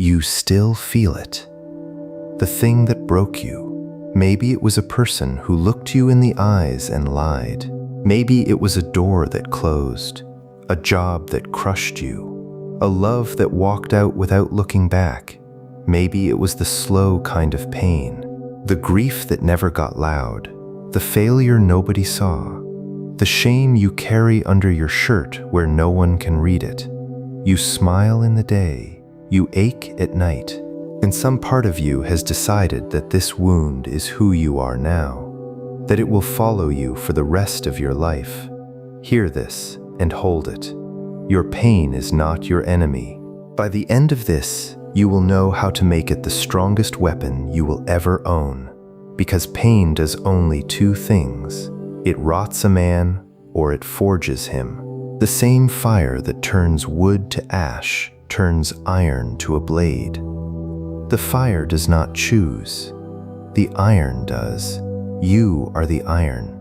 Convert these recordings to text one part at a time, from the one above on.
you still feel it. The thing that broke you. Maybe it was a person who looked you in the eyes and lied. Maybe it was a door that closed, a job that crushed you, a love that walked out without looking back. Maybe it was the slow kind of pain, the grief that never got loud, the failure nobody saw, the shame you carry under your shirt where no one can read it. You smile in the day, you ache at night, and some part of you has decided that this wound is who you are now, that it will follow you for the rest of your life. Hear this and hold it. Your pain is not your enemy. By the end of this, you will know how to make it the strongest weapon you will ever own, because pain does only two things. It rots a man or it forges him. The same fire that turns wood to ash turns iron to a blade. The fire does not choose. The iron does. You are the iron.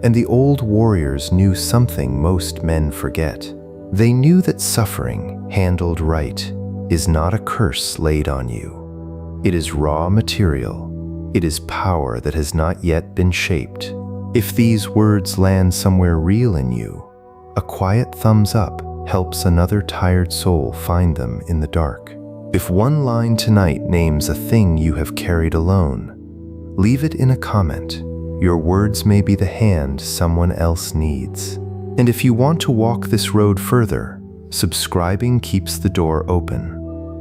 And the old warriors knew something most men forget. They knew that suffering, handled right, is not a curse laid on you. It is raw material. It is power that has not yet been shaped. If these words land somewhere real in you, a quiet thumbs up helps another tired soul find them in the dark. If one line tonight names a thing you have carried alone, leave it in a comment. Your words may be the hand someone else needs. And if you want to walk this road further, subscribing keeps the door open.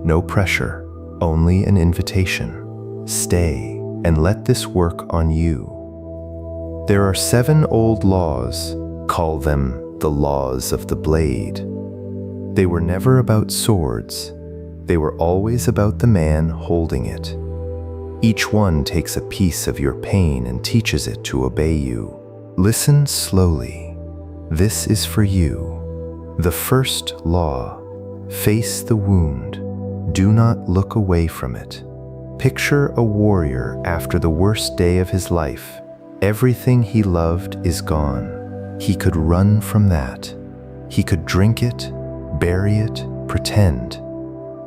No pressure, only an invitation. Stay and let this work on you. There are 7 old laws, call them the laws of the blade. They were never about swords. They were always about the man holding it. Each one takes a piece of your pain and teaches it to obey you. Listen slowly. This is for you. The first law: face the wound. Do not look away from it. Picture a warrior after the worst day of his life. Everything he loved is gone. He could run from that. He could drink it, bury it, pretend.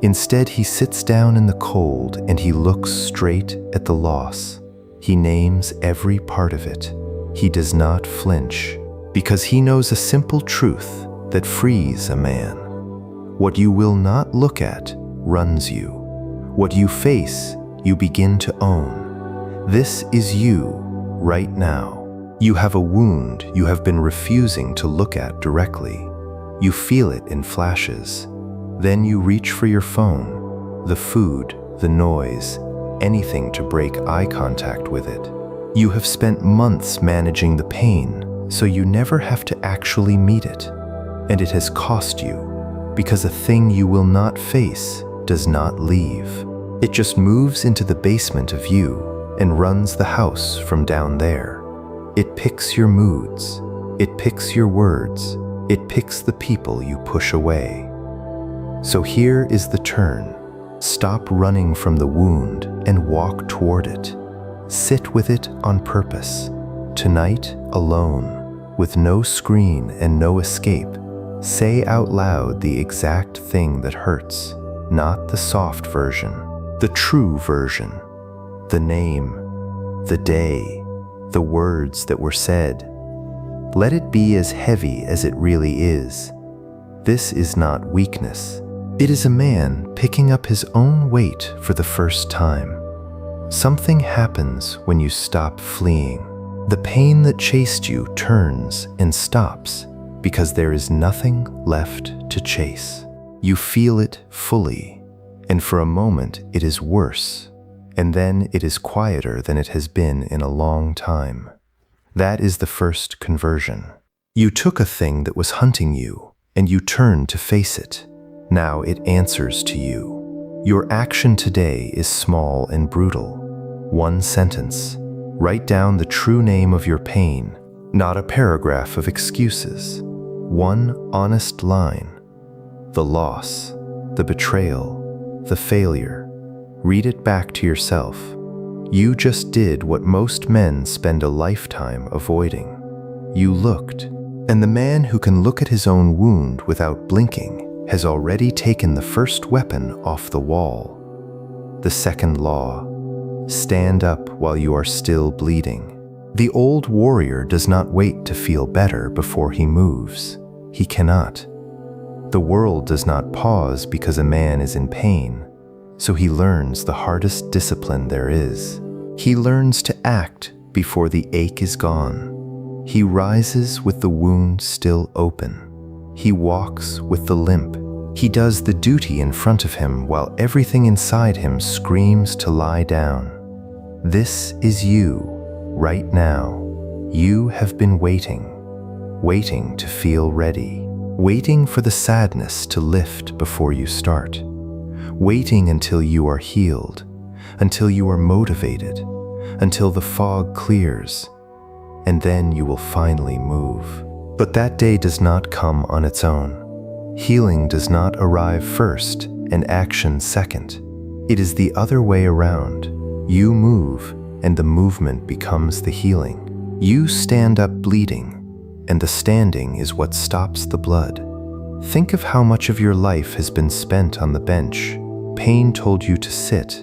Instead, he sits down in the cold and he looks straight at the loss. He names every part of it. He does not flinch, because he knows a simple truth that frees a man. What you will not look at runs you. What you face, you begin to own. This is you right now. You have a wound you have been refusing to look at directly. You feel it in flashes. Then you reach for your phone, the food, the noise, anything to break eye contact with it. You have spent months managing the pain, so you never have to actually meet it. And it has cost you, because a thing you will not face does not leave. It just moves into the basement of you and runs the house from down there. It picks your moods. It picks your words. It picks the people you push away. So here is the turn. Stop running from the wound and walk toward it. Sit with it on purpose. Tonight, alone, with no screen and no escape, say out loud the exact thing that hurts, not the soft version, the true version. The name, the day, the words that were said. Let it be as heavy as it really is. This is not weakness. It is a man picking up his own weight for the first time. Something happens when you stop fleeing. The pain that chased you turns and stops because there is nothing left to chase. You feel it fully, and for a moment it is worse, and then it is quieter than it has been in a long time. That is the first conversion. You took a thing that was hunting you, and you turned to face it. Now it answers to you. Your action today is small and brutal. One sentence. Write down the true name of your pain, not a paragraph of excuses. One honest line. The loss, the betrayal, the failure. Read it back to yourself. You just did what most men spend a lifetime avoiding. You looked, and the man who can look at his own wound without blinking has already taken the first weapon off the wall. The second law: stand up while you are still bleeding. The old warrior does not wait to feel better before he moves. He cannot. The world does not pause because a man is in pain, so he learns the hardest discipline there is. He learns to act before the ache is gone. He rises with the wound still open. He walks with the limp. He does the duty in front of him while everything inside him screams to lie down. This is you, right now. You have been waiting to feel ready, waiting for the sadness to lift before you start, waiting until you are healed, until you are motivated, until the fog clears, and then you will finally move. But that day does not come on its own. Healing does not arrive first and action second. It is the other way around. You move, and the movement becomes the healing. You stand up bleeding, and the standing is what stops the blood. Think of how much of your life has been spent on the bench. Pain told you to sit,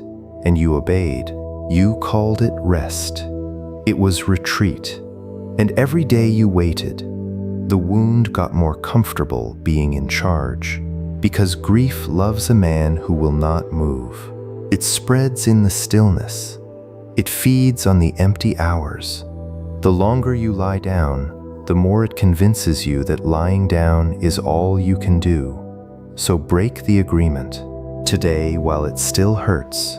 and you obeyed. You called it rest. It was retreat. And every day you waited, the wound got more comfortable being in charge, because grief loves a man who will not move. It spreads in the stillness. It feeds on the empty hours. The longer you lie down, the more it convinces you that lying down is all you can do. So break the agreement. Today, while it still hurts,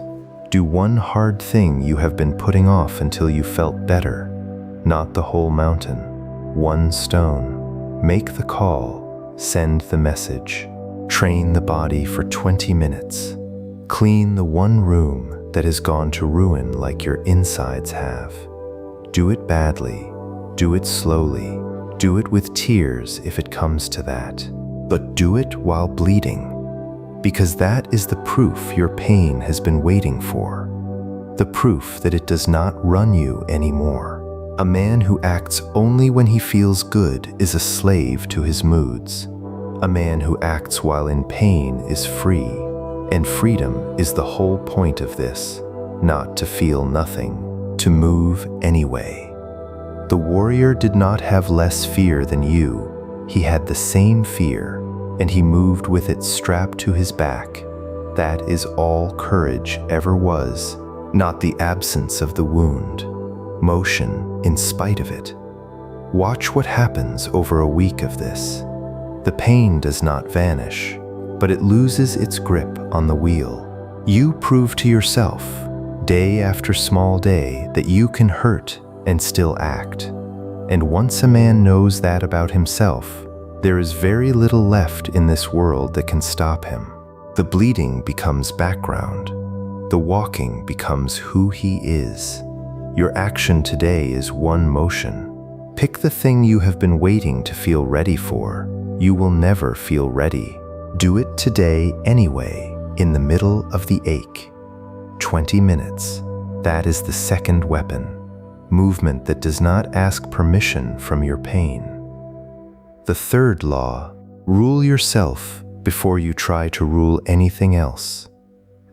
do one hard thing you have been putting off until you felt better. Not the whole mountain, one stone. Make the call, send the message. Train the body for 20 minutes. Clean the one room that has gone to ruin like your insides have. Do it badly, do it slowly, do it with tears if it comes to that. But do it while bleeding, because that is the proof your pain has been waiting for. The proof that it does not run you anymore. A man who acts only when he feels good is a slave to his moods. A man who acts while in pain is free, and freedom is the whole point of this, not to feel nothing, to move anyway. The warrior did not have less fear than you. He had the same fear, and he moved with it strapped to his back. That is all courage ever was, not the absence of the wound. Motion in spite of it. Watch what happens over a week of this. The pain does not vanish, but it loses its grip on the wheel. You prove to yourself, day after small day, that you can hurt and still act. And once a man knows that about himself, there is very little left in this world that can stop him. The bleeding becomes background. The walking becomes who he is. Your action today is one motion. Pick the thing you have been waiting to feel ready for. You will never feel ready. Do it today anyway, in the middle of the ache. 20 minutes. That is the second weapon. Movement that does not ask permission from your pain. The third law: rule yourself before you try to rule anything else.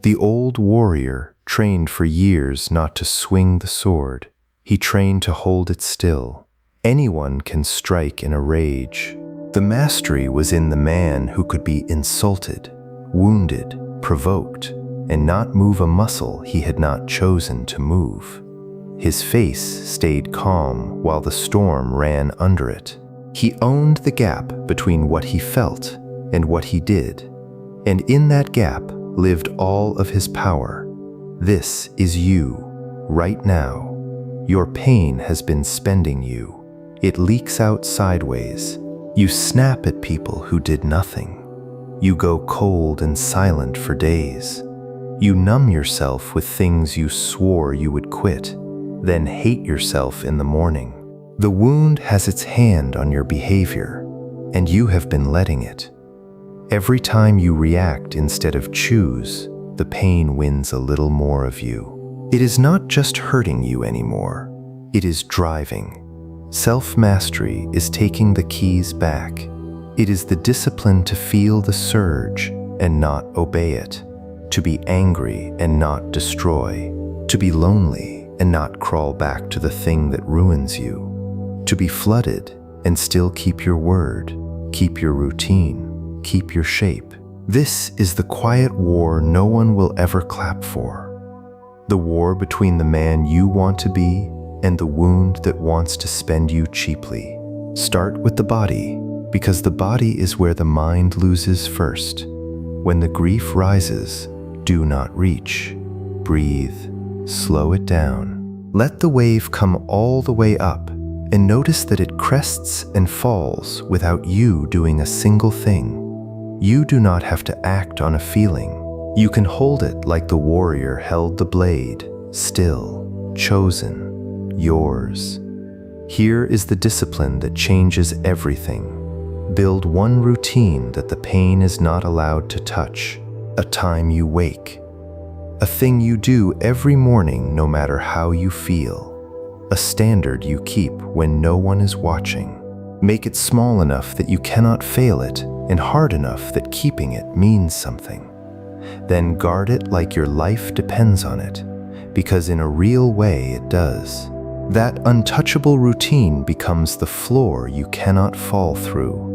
The old warrior trained for years not to swing the sword. He trained to hold it still. Anyone can strike in a rage. The mastery was in the man who could be insulted, wounded, provoked, and not move a muscle he had not chosen to move. His face stayed calm while the storm ran under it. He owned the gap between what he felt and what he did, and in that gap lived all of his power. This is you, right now. Your pain has been spending you. It leaks out sideways. You snap at people who did nothing. You go cold and silent for days. You numb yourself with things you swore you would quit, then hate yourself in the morning. The wound has its hand on your behavior, and you have been letting it. Every time you react instead of choose, the pain wins a little more of you. It is not just hurting you anymore. It is driving. Self-mastery is taking the keys back. It is the discipline to feel the surge and not obey it, to be angry and not destroy, to be lonely and not crawl back to the thing that ruins you, to be flooded and still keep your word, keep your routine, keep your shape. This is the quiet war no one will ever clap for. The war between the man you want to be and the wound that wants to spend you cheaply. Start with the body, because the body is where the mind loses first. When the grief rises, do not reach. Breathe, slow it down. Let the wave come all the way up, and notice that it crests and falls without you doing a single thing. You do not have to act on a feeling. You can hold it like the warrior held the blade, still, chosen, yours. Here is the discipline that changes everything. Build one routine that the pain is not allowed to touch, a time you wake, a thing you do every morning no matter how you feel, a standard you keep when no one is watching. Make it small enough that you cannot fail it and hard enough that keeping it means something. Then guard it like your life depends on it, because in a real way it does. That untouchable routine becomes the floor you cannot fall through.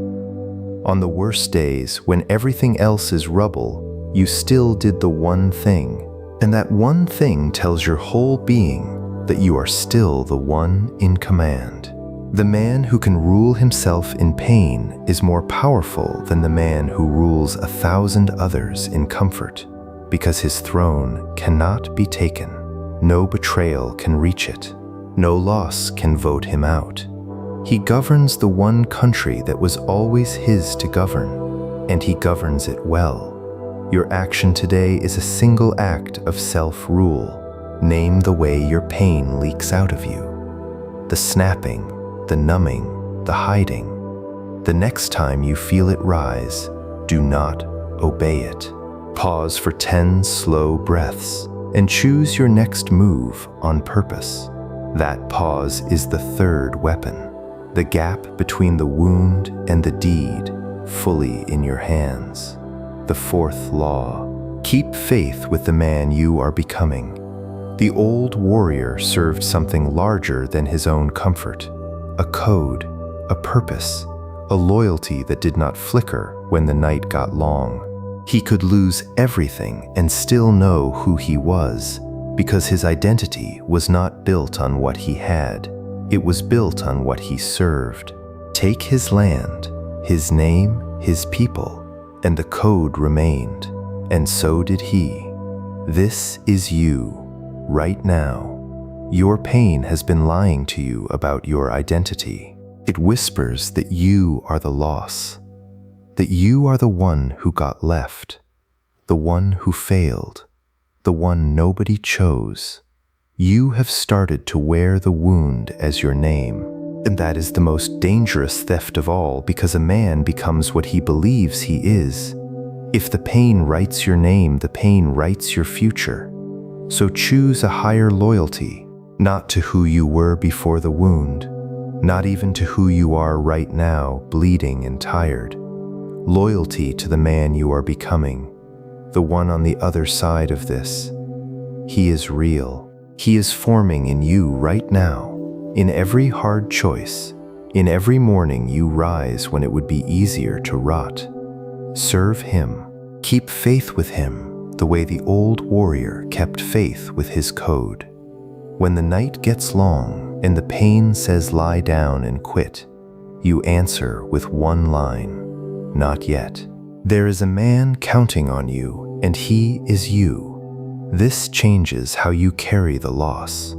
On the worst days, when everything else is rubble, you still did the one thing, and that one thing tells your whole being that you are still the one in command. The man who can rule himself in pain is more powerful than the man who rules 1,000 others in comfort, because his throne cannot be taken. No betrayal can reach it. No loss can vote him out. He governs the one country that was always his to govern, and he governs it well. Your action today is a single act of self-rule. Name the way your pain leaks out of you. The snapping, the numbing, the hiding. The next time you feel it rise, do not obey it. Pause for 10 slow breaths and choose your next move on purpose. That pause is the third weapon, the gap between the wound and the deed, fully in your hands. The fourth law, keep faith with the man you are becoming. The old warrior served something larger than his own comfort. A code, a purpose, a loyalty that did not flicker when the night got long. He could lose everything and still know who he was, because his identity was not built on what he had. It was built on what he served. Take his land, his name, his people, and the code remained, and so did he. This is you, right now. Your pain has been lying to you about your identity. It whispers that you are the loss, that you are the one who got left, the one who failed, the one nobody chose. You have started to wear the wound as your name, and that is the most dangerous theft of all, because a man becomes what he believes he is. If the pain writes your name, the pain writes your future. So choose a higher loyalty. Not to who you were before the wound, not even to who you are right now, bleeding and tired. Loyalty to the man you are becoming, the one on the other side of this. He is real. He is forming in you right now, in every hard choice, in every morning you rise when it would be easier to rot. Serve him. Keep faith with him the way the old warrior kept faith with his code. When the night gets long and the pain says lie down and quit, you answer with one line, not yet. There is a man counting on you, and he is you. This changes how you carry the loss.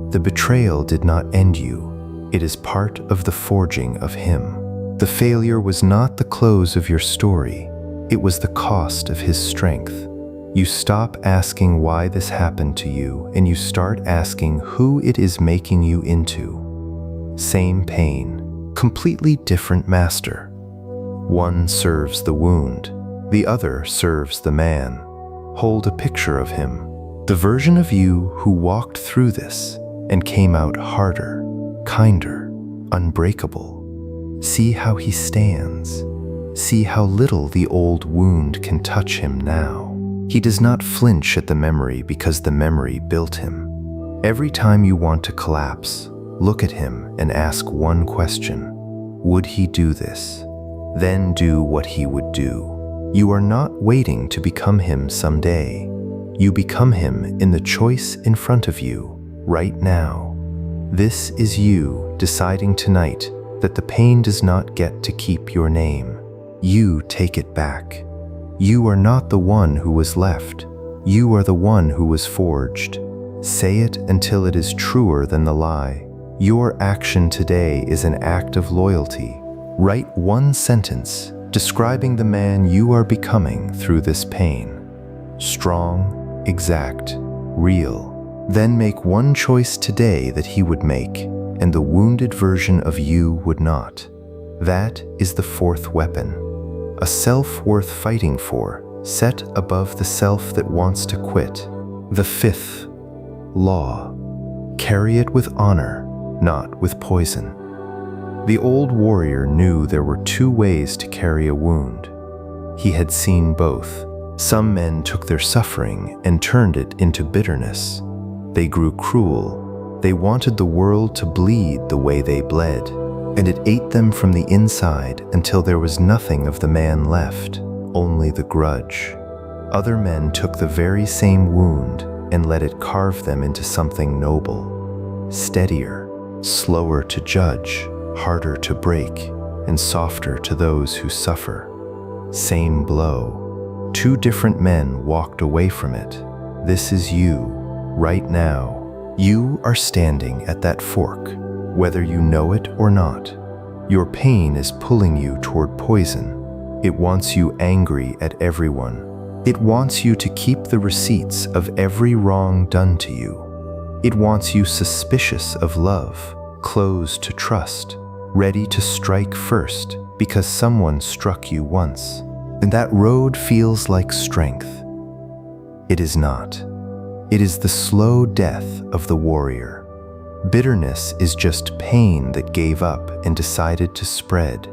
The betrayal did not end you. It is part of the forging of him. The failure was not the close of your story. It was the cost of his strength. You stop asking why this happened to you, and you start asking who it is making you into. Same pain, completely different master. One serves the wound, the other serves the man. Hold a picture of him, the version of you who walked through this and came out harder, kinder, unbreakable. See how he stands. See how little the old wound can touch him now. He does not flinch at the memory because the memory built him. Every time you want to collapse, look at him and ask one question. Would he do this? Then do what he would do. You are not waiting to become him someday. You become him in the choice in front of you, right now. This is you deciding tonight that the pain does not get to keep your name. You take it back. You are not the one who was left. You are the one who was forged. Say it until it is truer than the lie. Your action today is an act of loyalty. Write one sentence describing the man you are becoming through this pain. Strong, exact, real. Then make one choice today that he would make, and the wounded version of you would not. That is the fourth weapon. A self worth fighting for, set above the self that wants to quit. The fifth law. Carry it with honor, not with poison. The old warrior knew there were two ways to carry a wound. He had seen both. Some men took their suffering and turned it into bitterness. They grew cruel. They wanted the world to bleed the way they bled, and it ate them from the inside until there was nothing of the man left, only the grudge. Other men took the very same wound and let it carve them into something noble, steadier, slower to judge, harder to break, and softer to those who suffer. Same blow. Two different men walked away from it. This is you, right now. You are standing at that fork, whether you know it or not. Your pain is pulling you toward poison. It wants you angry at everyone. It wants you to keep the receipts of every wrong done to you. It wants you suspicious of love, closed to trust, ready to strike first because someone struck you once. And that road feels like strength. It is not. It is the slow death of the warrior. Bitterness is just pain that gave up and decided to spread.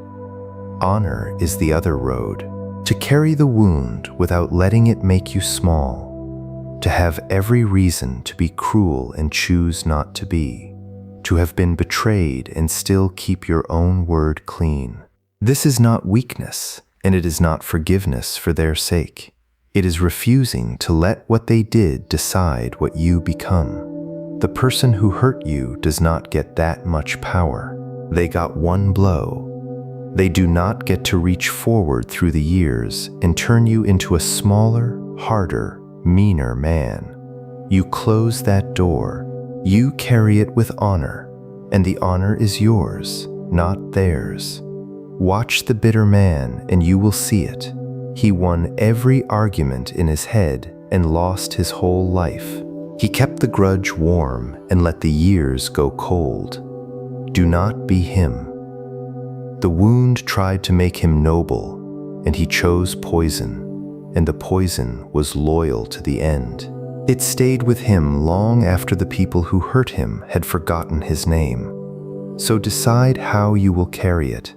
Honor is the other road. To carry the wound without letting it make you small. To have every reason to be cruel and choose not to be. To have been betrayed and still keep your own word clean. This is not weakness, and it is not forgiveness for their sake. It is refusing to let what they did decide what you become. The person who hurt you does not get that much power. They got one blow. They do not get to reach forward through the years and turn you into a smaller, harder, meaner man. You close that door. You carry it with honor, and the honor is yours, not theirs. Watch the bitter man and you will see it. He won every argument in his head and lost his whole life. He kept the grudge warm and let the years go cold. Do not be him. The wound tried to make him noble, and he chose poison, and the poison was loyal to the end. It stayed with him long after the people who hurt him had forgotten his name. So decide how you will carry it.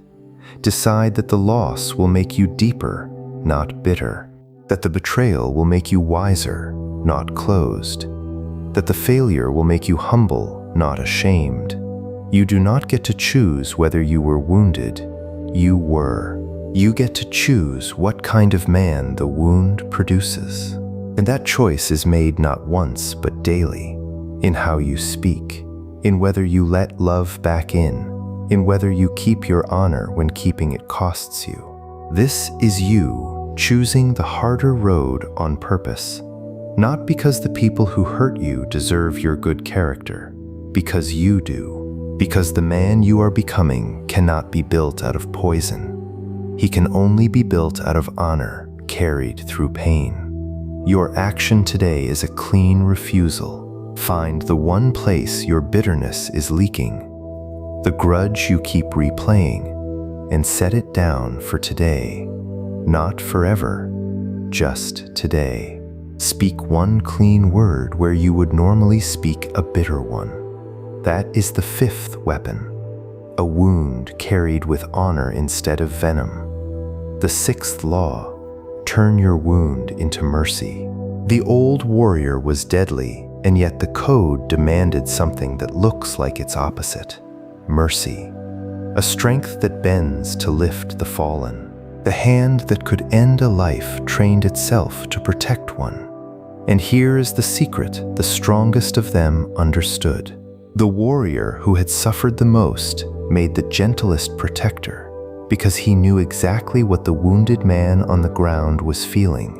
Decide that the loss will make you deeper, not bitter. That the betrayal will make you wiser, not closed. That the failure will make you humble, not ashamed. You do not get to choose whether you were wounded. You were. You get to choose what kind of man the wound produces. And that choice is made not once, but daily, in how you speak, in whether you let love back in whether you keep your honor when keeping it costs you. This is you choosing the harder road on purpose, not because the people who hurt you deserve your good character, because you do. Because the man you are becoming cannot be built out of poison. He can only be built out of honor, carried through pain. Your action today is a clean refusal. Find the one place your bitterness is leaking, the grudge you keep replaying, and set it down for today. Not forever, just today. Speak one clean word where you would normally speak a bitter one. That is the fifth weapon, a wound carried with honor instead of venom. The sixth law: turn your wound into mercy. The old warrior was deadly, and yet the code demanded something that looks like its opposite: mercy. A strength that bends to lift the fallen. The hand that could end a life trained itself to protect one. And here is the secret the strongest of them understood. The warrior who had suffered the most made the gentlest protector, because he knew exactly what the wounded man on the ground was feeling.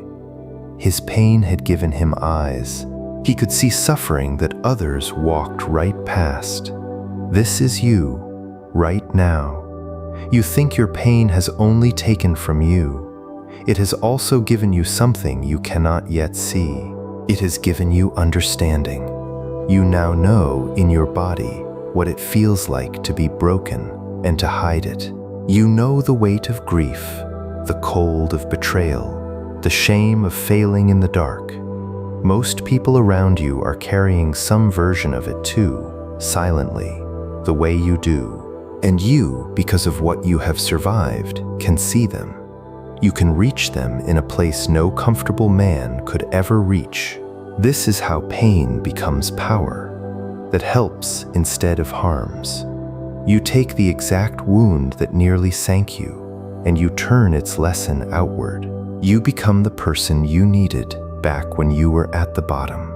His pain had given him eyes. He could see suffering that others walked right past. This is you, right now. You think your pain has only taken from you. It has also given you something you cannot yet see. It has given you understanding. You now know in your body what it feels like to be broken and to hide it. You know the weight of grief, the cold of betrayal, the shame of failing in the dark. Most people around you are carrying some version of it too, silently, the way you do. And you, because of what you have survived, can see them. You can reach them in a place no comfortable man could ever reach. This is how pain becomes power, that helps instead of harms. You take the exact wound that nearly sank you, and you turn its lesson outward. You become the person you needed back when you were at the bottom.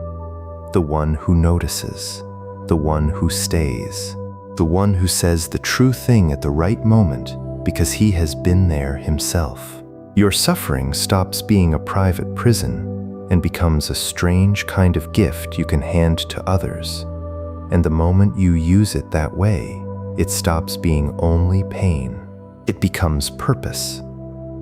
The one who notices, the one who stays, the one who says the true thing at the right moment because he has been there himself. Your suffering stops being a private prison and becomes a strange kind of gift you can hand to others. And the moment you use it that way, it stops being only pain. It becomes purpose.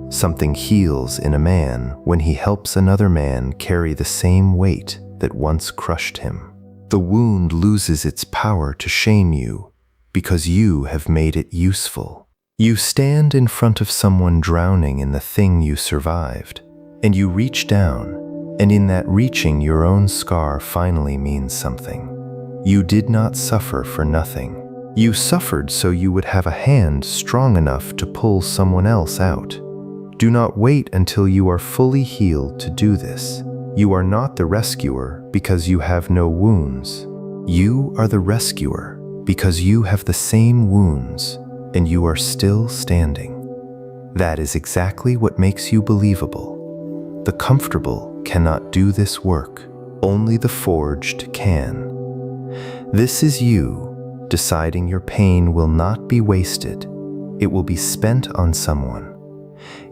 Something heals in a man when he helps another man carry the same weight that once crushed him. The wound loses its power to shame you because you have made it useful. You stand in front of someone drowning in the thing you survived, and you reach down, and in that reaching your own scar finally means something. You did not suffer for nothing. You suffered so you would have a hand strong enough to pull someone else out. Do not wait until you are fully healed to do this. You are not the rescuer because you have no wounds. You are the rescuer because you have the same wounds and you are still standing. That is exactly what makes you believable. The comfortable cannot do this work. Only the forged can. This is you deciding your pain will not be wasted. It will be spent on someone.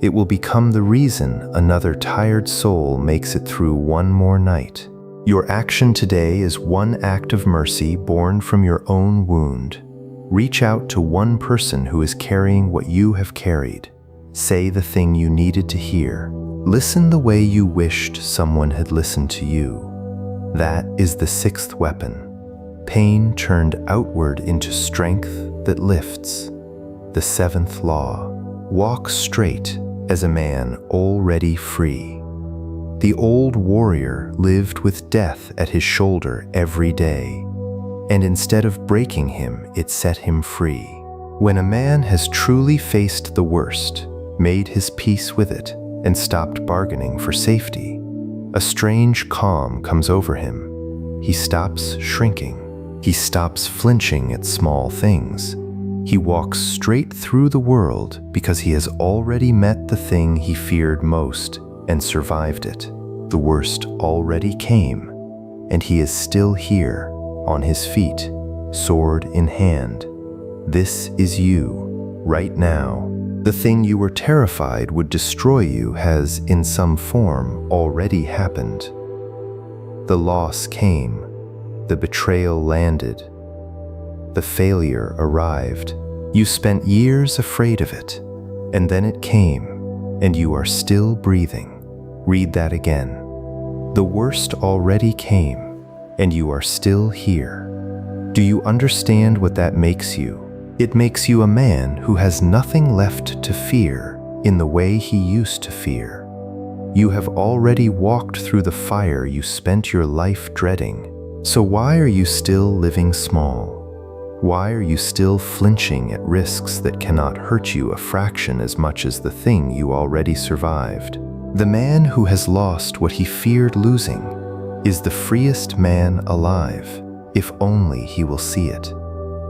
It will become the reason another tired soul makes it through one more night. Your action today is one act of mercy born from your own wound. Reach out to one person who is carrying what you have carried. Say the thing you needed to hear. Listen the way you wished someone had listened to you. That is the sixth weapon. Pain turned outward into strength that lifts. The seventh law. Walk straight as a man already free. The old warrior lived with death at his shoulder every day, and instead of breaking him, it set him free. When a man has truly faced the worst, made his peace with it, and stopped bargaining for safety, a strange calm comes over him. He stops shrinking. He stops flinching at small things. He walks straight through the world because he has already met the thing he feared most and survived it. The worst already came, and he is still here, on his feet, sword in hand. This is you, right now. The thing you were terrified would destroy you has, in some form, already happened. The loss came. The betrayal landed. The failure arrived. You spent years afraid of it, and then it came, and you are still breathing. Read that again. The worst already came, and you are still here. Do you understand what that makes you? It makes you a man who has nothing left to fear in the way he used to fear. You have already walked through the fire you spent your life dreading. So why are you still living small? Why are you still flinching at risks that cannot hurt you a fraction as much as the thing you already survived? The man who has lost what he feared losing is the freest man alive, if only he will see it.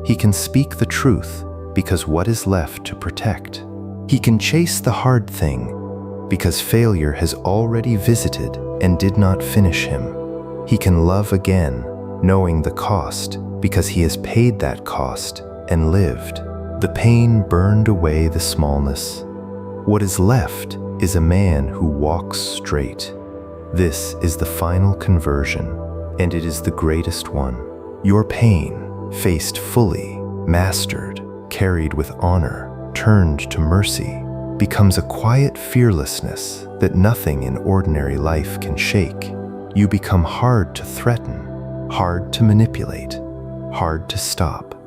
He can speak the truth because what is left to protect? He can chase the hard thing because failure has already visited and did not finish him. He can love again, knowing the cost, because he has paid that cost and lived. The pain burned away the smallness. What is left is a man who walks straight. This is the final conversion, and it is the greatest one. Your pain, faced fully, mastered, carried with honor, turned to mercy, becomes a quiet fearlessness that nothing in ordinary life can shake. You become hard to threaten, hard to manipulate, hard to stop.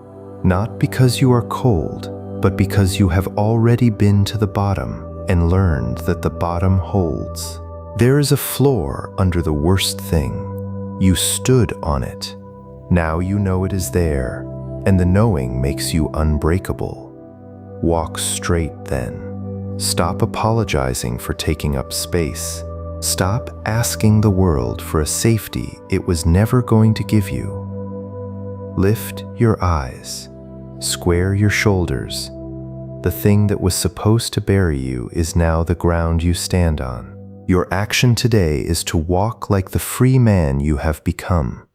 Not because you are cold, but because you have already been to the bottom and learned that the bottom holds. There is a floor under the worst thing. You stood on it. Now you know it is there, and the knowing makes you unbreakable. Walk straight then. Stop apologizing for taking up space. Stop asking the world for a safety it was never going to give you. Lift your eyes. Square your shoulders. The thing that was supposed to bury you is now the ground you stand on. Your action today is to walk like the free man you have become.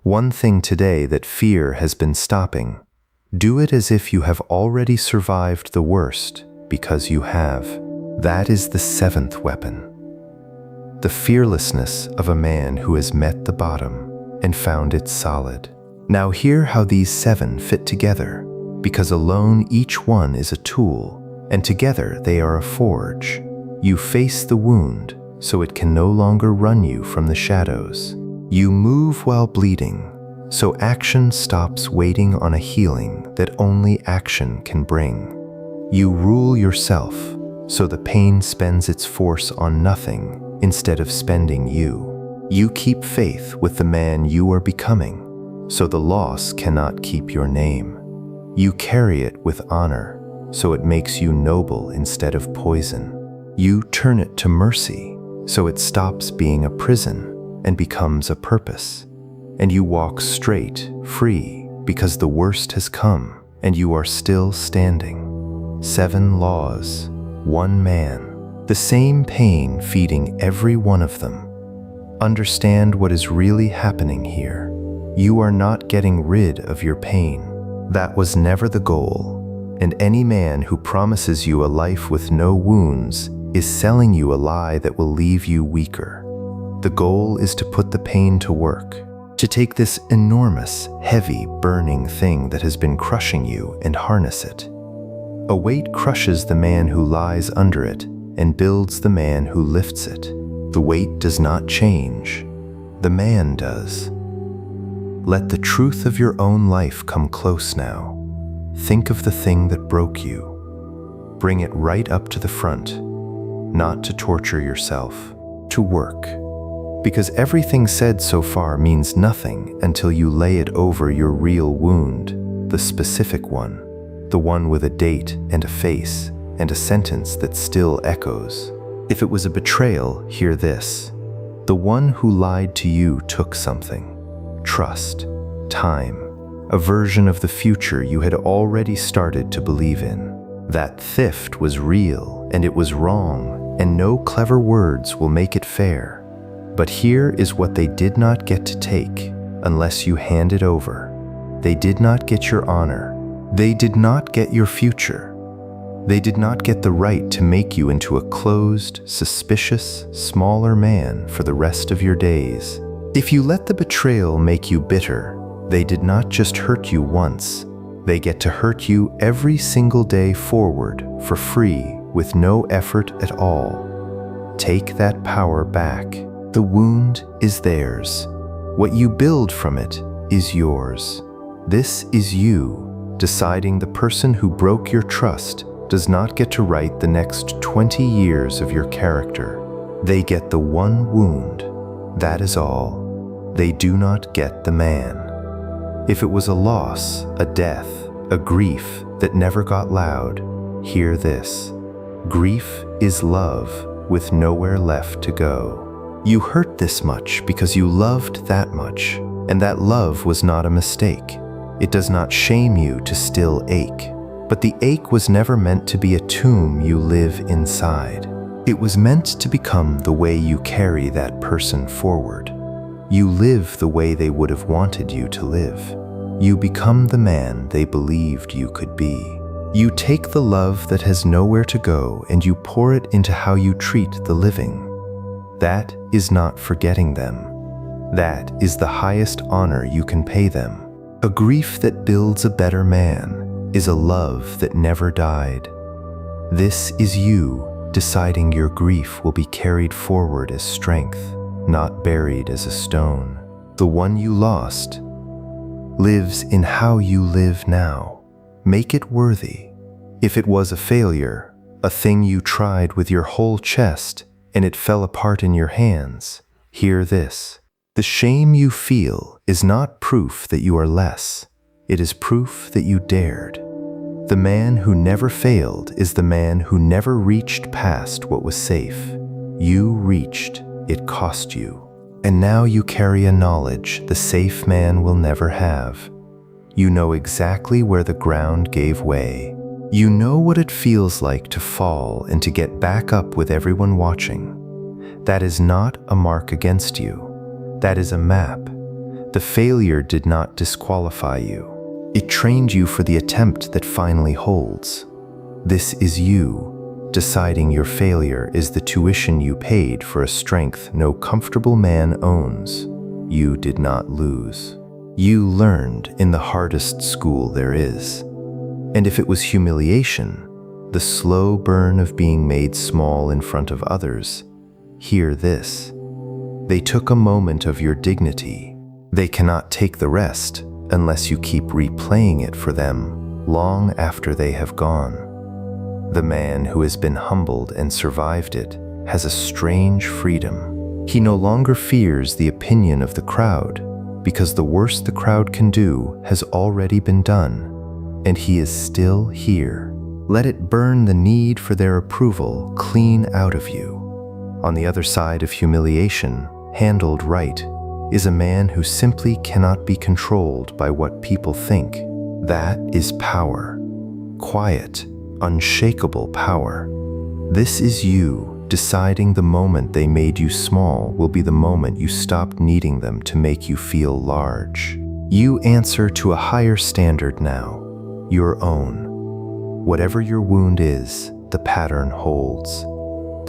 One thing today that fear has been stopping. Do it as if you have already survived the worst, because you have. That is the seventh weapon. The fearlessness of a man who has met the bottom and found it solid. Now hear how these seven fit together, because alone each one is a tool, and together they are a forge. You face the wound, so it can no longer run you from the shadows. You move while bleeding, so action stops waiting on a healing that only action can bring. You rule yourself, so the pain spends its force on nothing instead of spending you. You keep faith with the man you are becoming, so the loss cannot keep your name. You carry it with honor, so it makes you noble instead of poison. You turn it to mercy, so it stops being a prison and becomes a purpose. And you walk straight, free, because the worst has come and you are still standing. 7 laws, 1 man, the same pain feeding every one of them. Understand what is really happening here. You are not getting rid of your pain. That was never the goal, and any man who promises you a life with no wounds is selling you a lie that will leave you weaker. The goal is to put the pain to work, to take this enormous, heavy, burning thing that has been crushing you and harness it. A weight crushes the man who lies under it and builds the man who lifts it. The weight does not change, the man does. Let the truth of your own life come close now. Think of the thing that broke you. Bring it right up to the front, not to torture yourself, to work. Because everything said so far means nothing until you lay it over your real wound, the specific one, the one with a date and a face and a sentence that still echoes. If it was a betrayal, hear this. The one who lied to you took something. Trust, time, a version of the future you had already started to believe in. That theft was real and it was wrong, and no clever words will make it fair. But here is what they did not get to take unless you hand it over. They did not get your honor. They did not get your future. They did not get the right to make you into a closed, suspicious, smaller man for the rest of your days. If you let the betrayal make you bitter, they did not just hurt you once. They get to hurt you every single day forward for free with no effort at all. Take that power back. The wound is theirs. What you build from it is yours. This is you, deciding the person who broke your trust does not get to write the next 20 years of your character. They get the one wound. That is all. They do not get the man. If it was a loss, a death, a grief that never got loud, hear this. Grief is love with nowhere left to go. You hurt this much because you loved that much, and that love was not a mistake. It does not shame you to still ache, but the ache was never meant to be a tomb you live inside. It was meant to become the way you carry that person forward. You live the way they would have wanted you to live. You become the man they believed you could be. You take the love that has nowhere to go and you pour it into how you treat the living. That is not forgetting them. That is the highest honor you can pay them. A grief that builds a better man is a love that never died. This is you deciding your grief will be carried forward as strength, not buried as a stone. The one you lost lives in how you live now. Make it worthy. If it was a failure, a thing you tried with your whole chest and it fell apart in your hands, hear this. The shame you feel is not proof that you are less. It is proof that you dared. The man who never failed is the man who never reached past what was safe. You reached, it cost you. And now you carry a knowledge the safe man will never have. You know exactly where the ground gave way. You know what it feels like to fall and to get back up with everyone watching. That is not a mark against you. That is a map. The failure did not disqualify you. It trained you for the attempt that finally holds. This is you, deciding your failure is the tuition you paid for a strength no comfortable man owns. You did not lose. You learned in the hardest school there is. And if it was humiliation, the slow burn of being made small in front of others, hear this. They took a moment of your dignity. They cannot take the rest unless you keep replaying it for them long after they have gone. The man who has been humbled and survived it has a strange freedom. He no longer fears the opinion of the crowd because the worst the crowd can do has already been done, and he is still here. Let it burn the need for their approval clean out of you. On the other side of humiliation, handled right, is a man who simply cannot be controlled by what people think. That is power. Quiet, unshakable power. This is you deciding the moment they made you small will be the moment you stop needing them to make you feel large. You answer to a higher standard now, your own. Whatever your wound is, the pattern holds.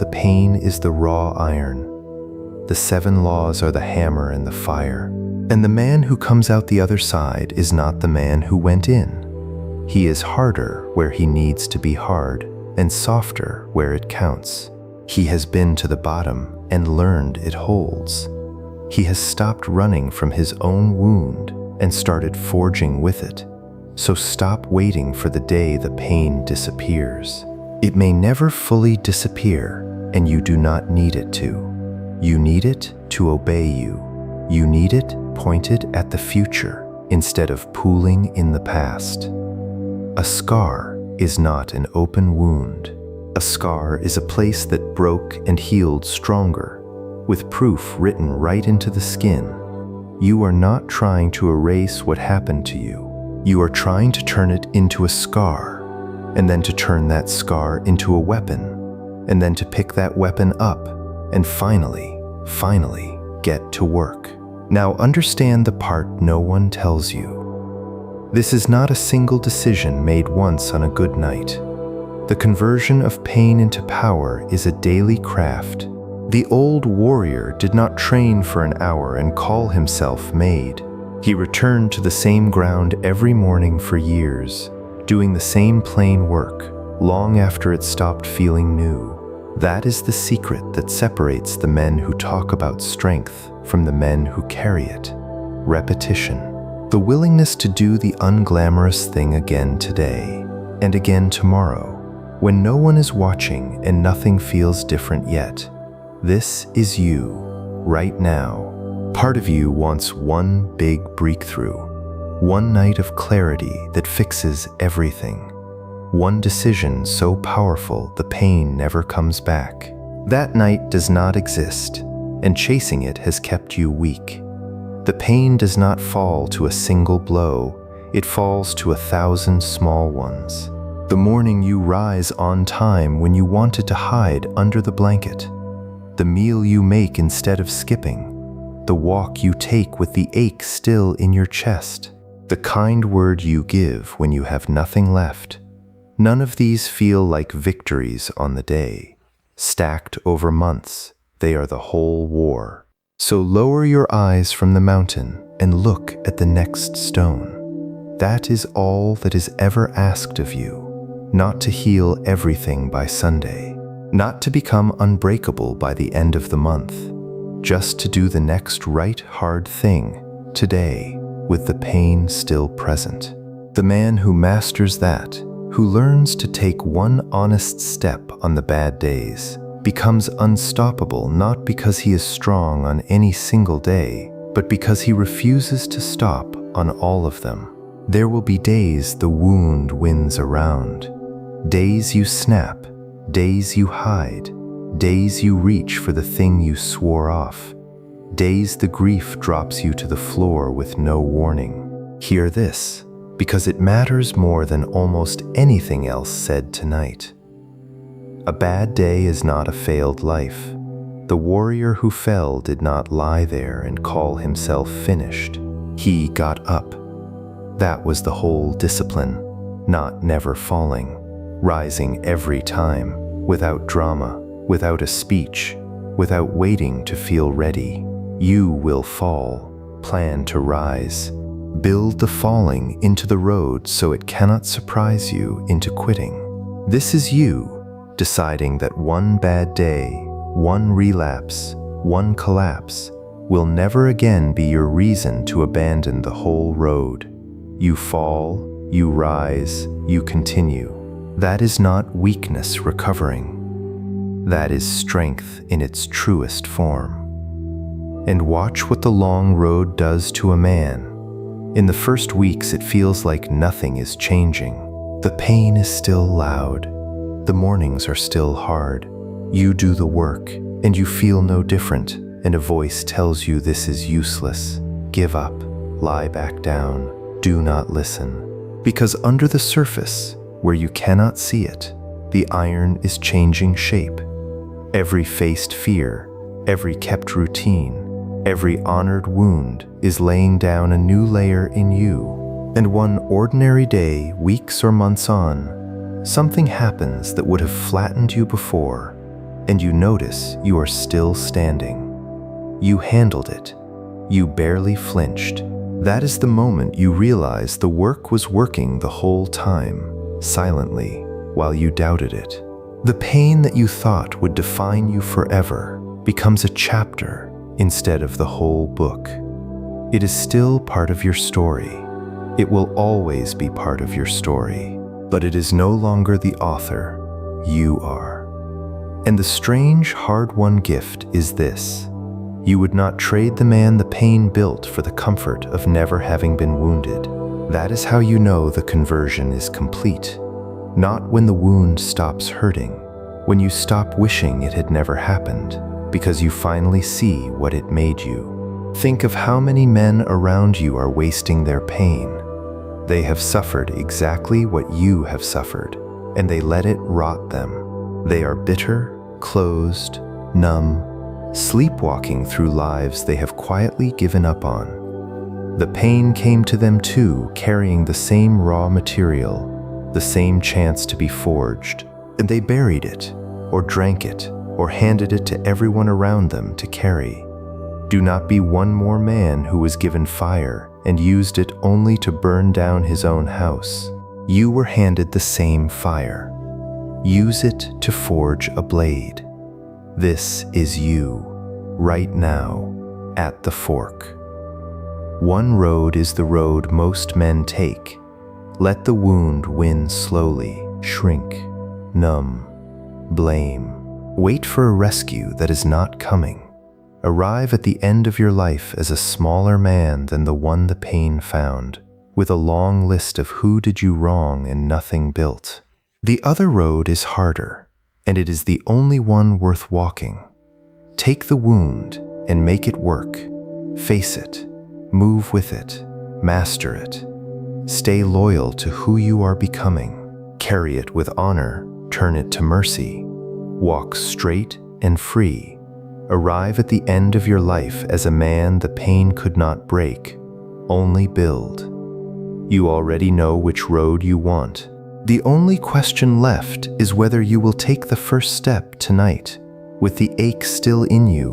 The pain is the raw iron. The 7 laws are the hammer and the fire. And the man who comes out the other side is not the man who went in. He is harder where he needs to be hard and softer where it counts. He has been to the bottom and learned it holds. He has stopped running from his own wound and started forging with it. So stop waiting for the day the pain disappears. It may never fully disappear, and you do not need it to. You need it to obey you. You need it pointed at the future instead of pooling in the past. A scar is not an open wound. A scar is a place that broke and healed stronger, with proof written right into the skin. You are not trying to erase what happened to you. You are trying to turn it into a scar, and then to turn that scar into a weapon, and then to pick that weapon up, and finally get to work. Now understand the part no one tells you. This is not a single decision made once on a good night. The conversion of pain into power is a daily craft. The old warrior did not train for an hour and call himself made. He returned to the same ground every morning for years, doing the same plain work, long after it stopped feeling new. That is the secret that separates the men who talk about strength from the men who carry it. Repetition. The willingness to do the unglamorous thing again today, and again tomorrow, when no one is watching and nothing feels different yet. This is you, right now. Part of you wants one big breakthrough. One night of clarity that fixes everything. One decision so powerful the pain never comes back. That night does not exist, and chasing it has kept you weak. The pain does not fall to a single blow, it falls to 1,000 small ones. The morning you rise on time when you wanted to hide under the blanket. The meal you make instead of skipping. The walk you take with the ache still in your chest. The kind word you give when you have nothing left. None of these feel like victories on the day. Stacked over months, they are the whole war. So lower your eyes from the mountain and look at the next stone. That is all that is ever asked of you. Not to heal everything by Sunday. Not to become unbreakable by the end of the month. Just to do the next right hard thing today with the pain still present. The man who masters that, who learns to take one honest step on the bad days, becomes unstoppable not because he is strong on any single day, but because he refuses to stop on all of them. There will be days the wound wins around. Days you snap, days you hide, days you reach for the thing you swore off. Days the grief drops you to the floor with no warning. Hear this, because it matters more than almost anything else said tonight. A bad day is not a failed life. The warrior who fell did not lie there and call himself finished. He got up. That was the whole discipline, not never falling, rising every time, without drama, without a speech, without waiting to feel ready. You will fall, plan to rise. Build the falling into the road so it cannot surprise you into quitting. This is you, deciding that one bad day, one relapse, one collapse will never again be your reason to abandon the whole road. You fall, you rise, you continue. That is not weakness recovering. That is strength in its truest form. And watch what the long road does to a man. In the first weeks, it feels like nothing is changing. The pain is still loud. The mornings are still hard. You do the work, and you feel no different, and a voice tells you this is useless. Give up, lie back down, do not listen. Because under the surface, where you cannot see it, the iron is changing shape. Every faced fear, every kept routine, every honored wound is laying down a new layer in you. And one ordinary day, weeks or months on, something happens that would have flattened you before, and you notice you are still standing. You handled it. You barely flinched. That is the moment you realize the work was working the whole time, silently, while you doubted it. The pain that you thought would define you forever becomes a chapter instead of the whole book. It is still part of your story. It will always be part of your story, but it is no longer the author. You are. And the strange, hard-won gift is this. You would not trade the man the pain built for the comfort of never having been wounded. That is how you know the conversion is complete. Not when the wound stops hurting, when you stop wishing it had never happened, because you finally see what it made you. Think of how many men around you are wasting their pain. They have suffered exactly what you have suffered, and they let it rot them. They are bitter, closed, numb, sleepwalking through lives they have quietly given up on. The pain came to them too, carrying the same raw material, the same chance to be forged, and they buried it, or drank it, or handed it to everyone around them to carry. Do not be one more man who was given fire and used it only to burn down his own house. You were handed the same fire. Use it to forge a blade. This is you, right now, at the fork. One road is the road most men take. Let the wound win slowly, shrink, numb, blame. Wait for a rescue that is not coming. Arrive at the end of your life as a smaller man than the one the pain found, with a long list of who did you wrong and nothing built. The other road is harder, and it is the only one worth walking. Take the wound and make it work. Face it, move with it, master it. Stay loyal to who you are becoming. Carry it with honor, turn it to mercy. Walk straight and free. Arrive at the end of your life as a man the pain could not break, only build. You already know which road you want. The only question left is whether you will take the first step tonight, with the ache still in you,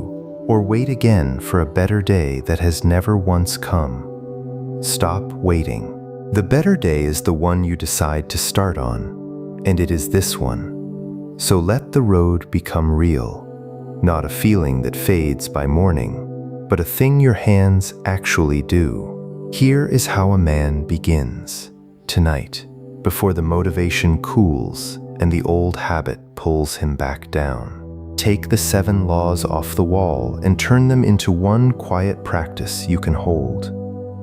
or wait again for a better day that has never once come. Stop waiting. The better day is the one you decide to start on, and it is this one. So let the road become real. Not a feeling that fades by morning, but a thing your hands actually do. Here is how a man begins, tonight, before the motivation cools and the old habit pulls him back down. Take the 7 laws off the wall and turn them into one quiet practice you can hold.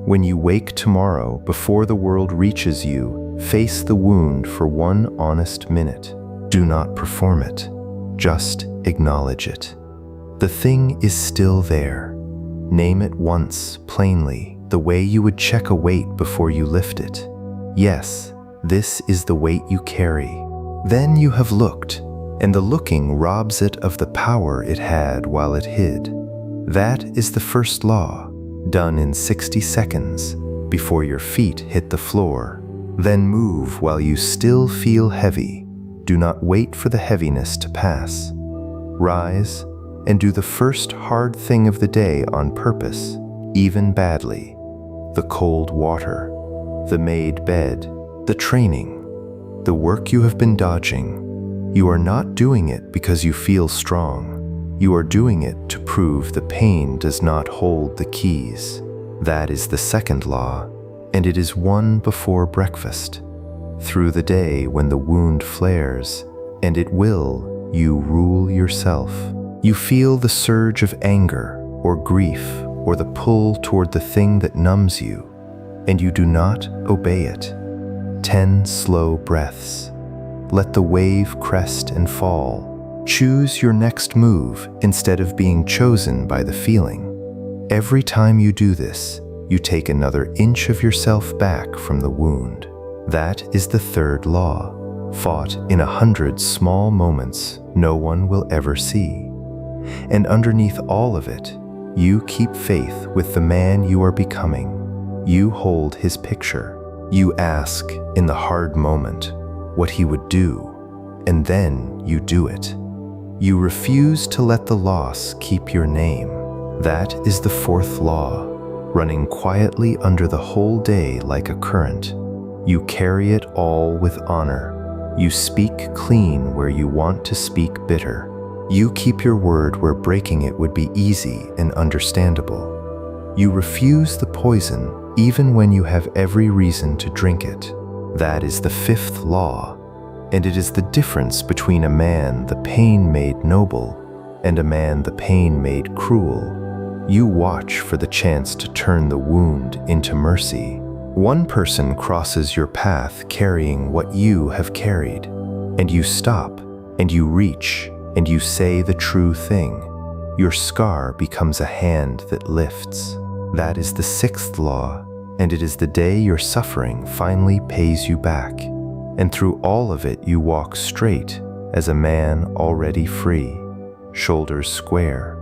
When you wake tomorrow, before the world reaches you, face the wound for one honest minute. Do not perform it. Just acknowledge it. The thing is still there. Name it once, plainly, the way you would check a weight before you lift it. Yes, this is the weight you carry. Then you have looked, and the looking robs it of the power it had while it hid. That is the first law, done in 60 seconds, before your feet hit the floor. Then move while you still feel heavy. Do not wait for the heaviness to pass. Rise and do the first hard thing of the day on purpose, even badly. The cold water, the made bed, the training, the work you have been dodging. You are not doing it because you feel strong. You are doing it to prove the pain does not hold the keys. That is the second law, and it is one before breakfast. Through the day when the wound flares, and it will, you rule yourself. You feel the surge of anger or grief or the pull toward the thing that numbs you, and you do not obey it. 10 slow breaths. Let the wave crest and fall. Choose your next move instead of being chosen by the feeling. Every time you do this, you take another inch of yourself back from the wound. That is the third law, fought in 100 small moments no one will ever see. And underneath all of it, you keep faith with the man you are becoming. You hold his picture. You ask in the hard moment what he would do, and then you do it. You refuse to let the loss keep your name. That is the fourth law, running quietly under the whole day like a current. You carry it all with honor. You speak clean where you want to speak bitter. You keep your word where breaking it would be easy and understandable. You refuse the poison even when you have every reason to drink it. That is the fifth law, and it is the difference between a man the pain made noble and a man the pain made cruel. You watch for the chance to turn the wound into mercy. One person crosses your path carrying what you have carried, and you stop, and you reach, and you say the true thing. Your scar becomes a hand that lifts. That is the sixth law, and it is the day your suffering finally pays you back. And through all of it you walk straight as a man already free, shoulders square,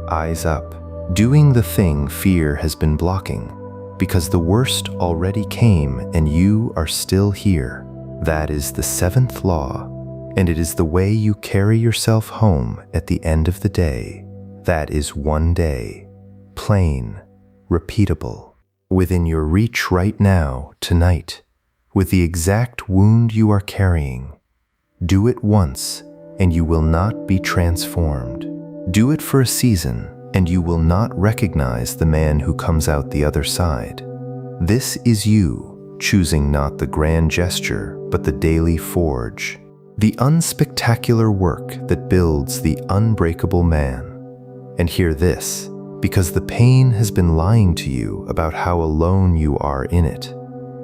eyes up, doing the thing fear has been blocking. Because the worst already came and you are still here. That is the seventh law, and it is the way you carry yourself home at the end of the day. That is one day, plain, repeatable, within your reach right now, tonight, with the exact wound you are carrying. Do it once, and you will not be transformed. Do it for a season, and you will not recognize the man who comes out the other side. This is you, choosing not the grand gesture, but the daily forge, the unspectacular work that builds the unbreakable man. And hear this, because the pain has been lying to you about how alone you are in it.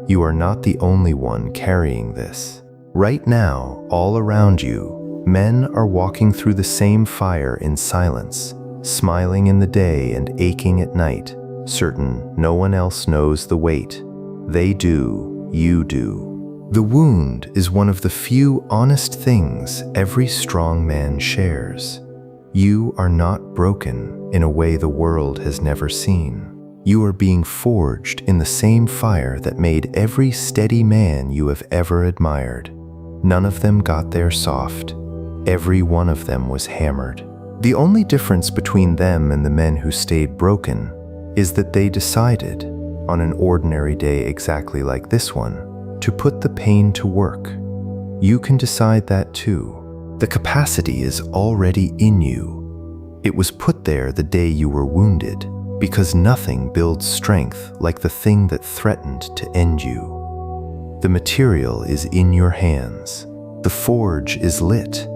You are not the only one carrying this. Right now, all around you, men are walking through the same fire in silence, smiling in the day and aching at night, certain no one else knows the weight. They do, you do. The wound is one of the few honest things every strong man shares. You are not broken in a way the world has never seen. You are being forged in the same fire that made every steady man you have ever admired. None of them got there soft. Every one of them was hammered. The only difference between them and the men who stayed broken is that they decided, on an ordinary day exactly like this one, to put the pain to work. You can decide that too. The capacity is already in you. It was put there the day you were wounded, because nothing builds strength like the thing that threatened to end you. The material is in your hands. The forge is lit.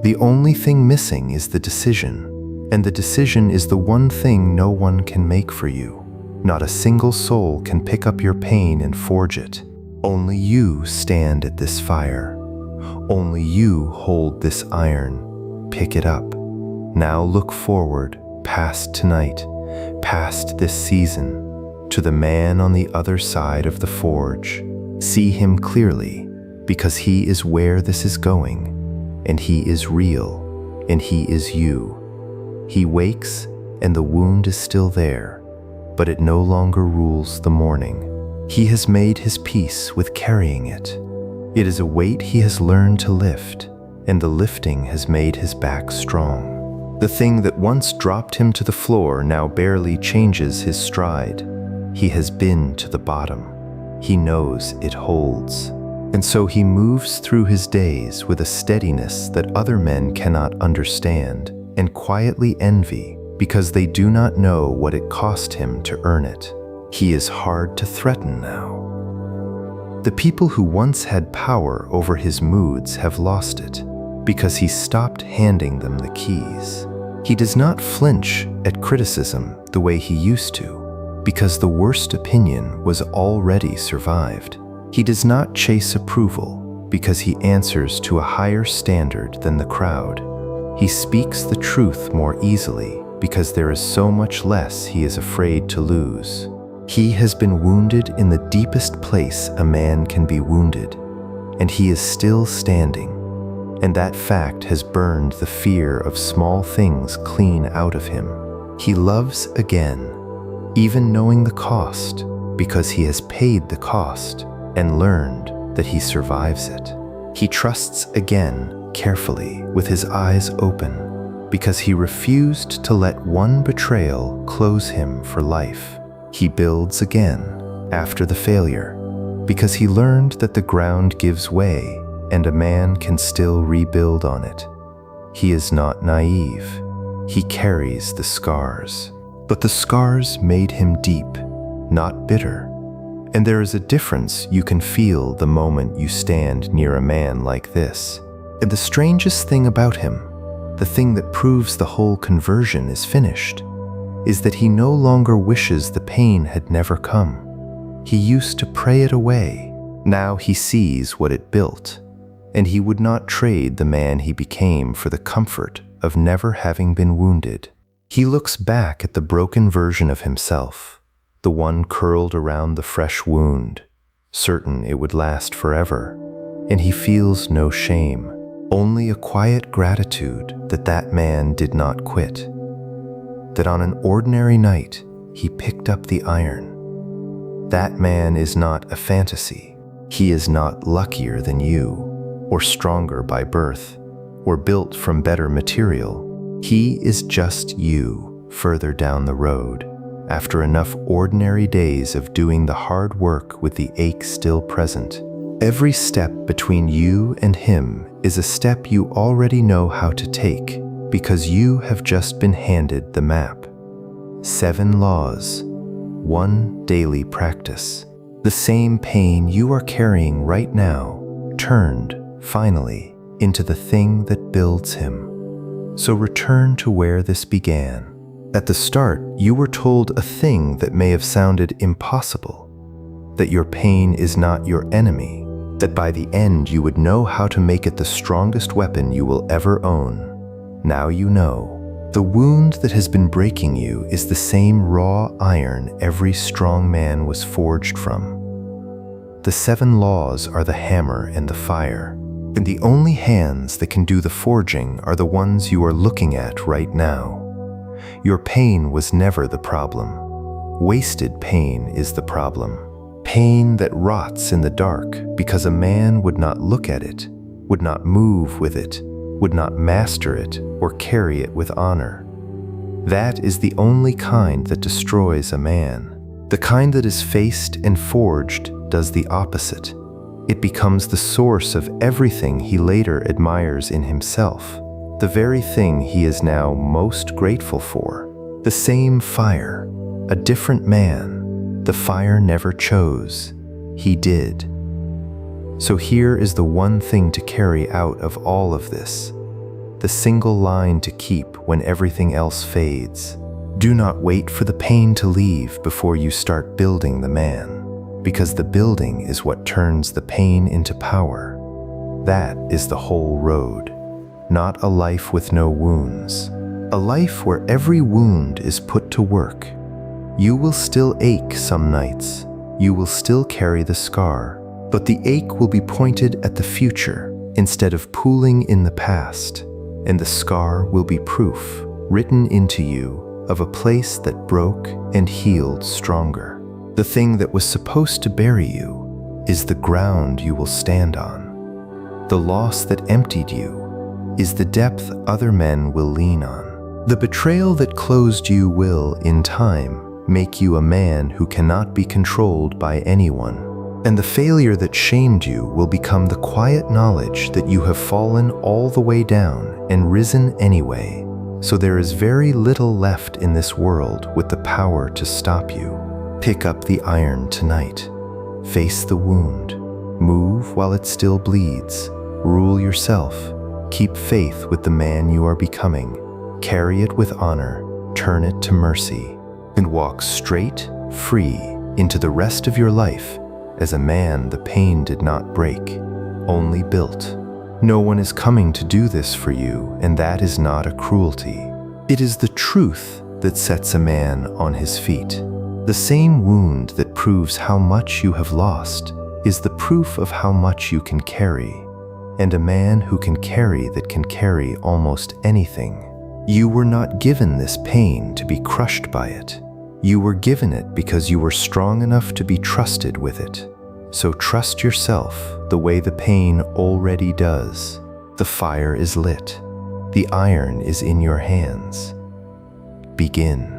The only thing missing is the decision, and the decision is the one thing no one can make for you. Not a single soul can pick up your pain and forge it. Only you stand at this fire. Only you hold this iron. Pick it up. Now look forward, past tonight, past this season, to the man on the other side of the forge. See him clearly, because he is where this is going, and he is real, and he is you. He wakes, and the wound is still there, but it no longer rules the morning. He has made his peace with carrying it. It is a weight he has learned to lift, and the lifting has made his back strong. The thing that once dropped him to the floor now barely changes his stride. He has been to the bottom. He knows it holds. And so he moves through his days with a steadiness that other men cannot understand and quietly envy because they do not know what it cost him to earn it. He is hard to threaten now. The people who once had power over his moods have lost it, because he stopped handing them the keys. He does not flinch at criticism the way he used to, because the worst opinion was already survived. He does not chase approval, because he answers to a higher standard than the crowd. He speaks the truth more easily, because there is so much less he is afraid to lose. He has been wounded in the deepest place a man can be wounded, and he is still standing. And that fact has burned the fear of small things clean out of him. He loves again, even knowing the cost, because he has paid the cost and learned that he survives it. He trusts again, carefully, with his eyes open, because he refused to let one betrayal close him for life. He builds again, after the failure, because he learned that the ground gives way and a man can still rebuild on it. He is not naive. He carries the scars. But the scars made him deep, not bitter. And there is a difference you can feel the moment you stand near a man like this. And the strangest thing about him, the thing that proves the whole conversion is finished, is that he no longer wishes the pain had never come. He used to pray it away. Now he sees what it built, and he would not trade the man he became for the comfort of never having been wounded. He looks back at the broken version of himself, the one curled around the fresh wound, certain it would last forever, and he feels no shame, only a quiet gratitude that that man did not quit, that on an ordinary night he picked up the iron. That man is not a fantasy. He is not luckier than you, or stronger by birth, or built from better material. He is just you further down the road, after enough ordinary days of doing the hard work with the ache still present. Every step between you and him is a step you already know how to take, because you have just been handed the map. 7 laws, 1 daily practice. The same pain you are carrying right now turned, finally, into the thing that builds him. So return to where this began. At the start, you were told a thing that may have sounded impossible, that your pain is not your enemy, that by the end you would know how to make it the strongest weapon you will ever own. Now you know. The wound that has been breaking you is the same raw iron every strong man was forged from. The 7 laws are the hammer and the fire, and the only hands that can do the forging are the ones you are looking at right now. Your pain was never the problem. Wasted pain is the problem. Pain that rots in the dark because a man would not look at it, would not move with it, would not master it or carry it with honor. That is the only kind that destroys a man. The kind that is faced and forged does the opposite. It becomes the source of everything he later admires in himself, the very thing he is now most grateful for. The same fire, a different man. The fire never chose, he did. So here is the one thing to carry out of all of this, the single line to keep when everything else fades. Do not wait for the pain to leave before you start building the man, because the building is what turns the pain into power. That is the whole road, not a life with no wounds, a life where every wound is put to work. You will still ache some nights, you will still carry the scar, but the ache will be pointed at the future instead of pooling in the past, and the scar will be proof, written into you, of a place that broke and healed stronger. The thing that was supposed to bury you is the ground you will stand on. The loss that emptied you is the depth other men will lean on. The betrayal that closed you will, in time, make you a man who cannot be controlled by anyone. And the failure that shamed you will become the quiet knowledge that you have fallen all the way down and risen anyway. So there is very little left in this world with the power to stop you. Pick up the iron tonight. Face the wound. Move while it still bleeds. Rule yourself. Keep faith with the man you are becoming. Carry it with honor. Turn it to mercy. And walk straight, free, into the rest of your life as a man the pain did not break, only built. No one is coming to do this for you, and that is not a cruelty. It is the truth that sets a man on his feet. The same wound that proves how much you have lost is the proof of how much you can carry, and a man who can carry that can carry almost anything. You were not given this pain to be crushed by it. You were given it because you were strong enough to be trusted with it. So trust yourself the way the pain already does. The fire is lit. The iron is in your hands. Begin.